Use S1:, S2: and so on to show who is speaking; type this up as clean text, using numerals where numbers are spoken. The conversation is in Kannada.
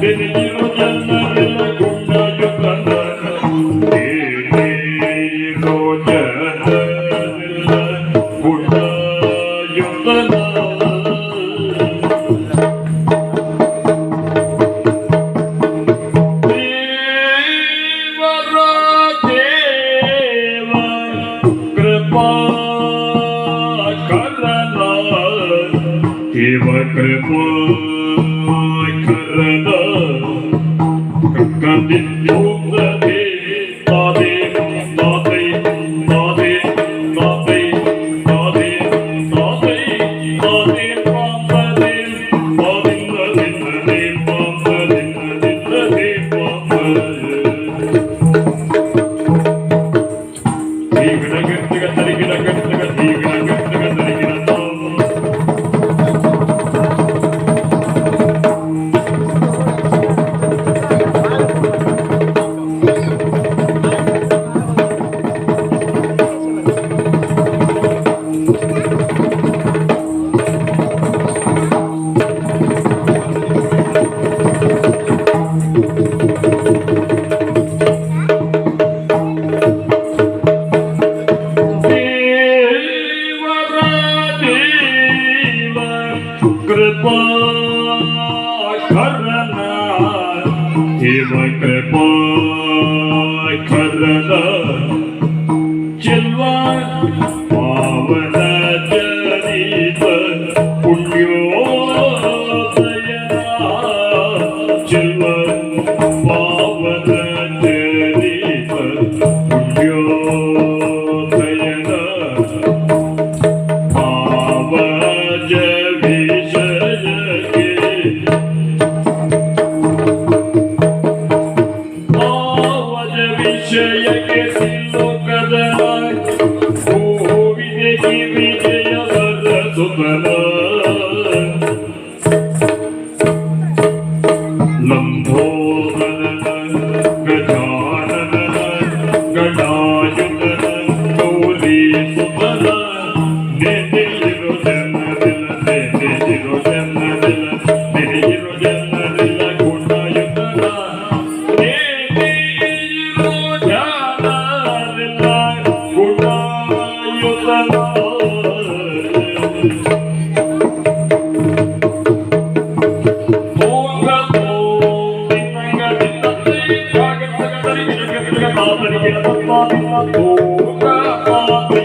S1: ನೆನೆಯಿರೋ ಜನರೆಲ್ಲ ಗುಂಡಾಯುತನ ನೆನೆಯಿರೋ ಜನರೆಲ್ಲ ಗುಂಡಾಯುತನ ದೇವ ಕೃಪಾ ಕರಣ ಕದಿಯೋಗದೆ ತಾದೆ ತಾದೆ ತಾದೆ ತಾದೆ ತಾದೆ ತಾದೆ ತಾದೆ ಪಾಪದೆ ಪಾದಿಲ್ಲದೆ ಪಾಪದಿಲ್ಲದೆ ಪಾಪದೆ ಈಗಣ ಗಟ್ಟಿಗ ತರಿಗಿನ ಗಟ್ಟಿಗ ಈಗಣ ಗಟ್ಟಿಗ ತರಿಗಿನ कृपा करना देव कृपा करना चलवा पावन चरित पुण्योदयना चलवा पावन चरित पुण्योदयना पावज ವಿಷಯಕ್ಕೆ ಸಿಲ್ಲೋಕದ ಗೋವಿದೆಗೆ ವಿಜಯವರ ಸುತನ ಲಂಬೋದರನ ಗಜಾನನ ಗಣಾಯುಧನ ಗೌರಿ ಸುತನ ನೆನೆಯಿರೋ ಜನರಿಲ್ಲ ನೆನೆಯಿರೋ ಜನರಿಲ್ಲ ನೆನೆಯಿರೋ ಜನರಿಲ್ಲ ಗುಣಾಯುಧನ Oh,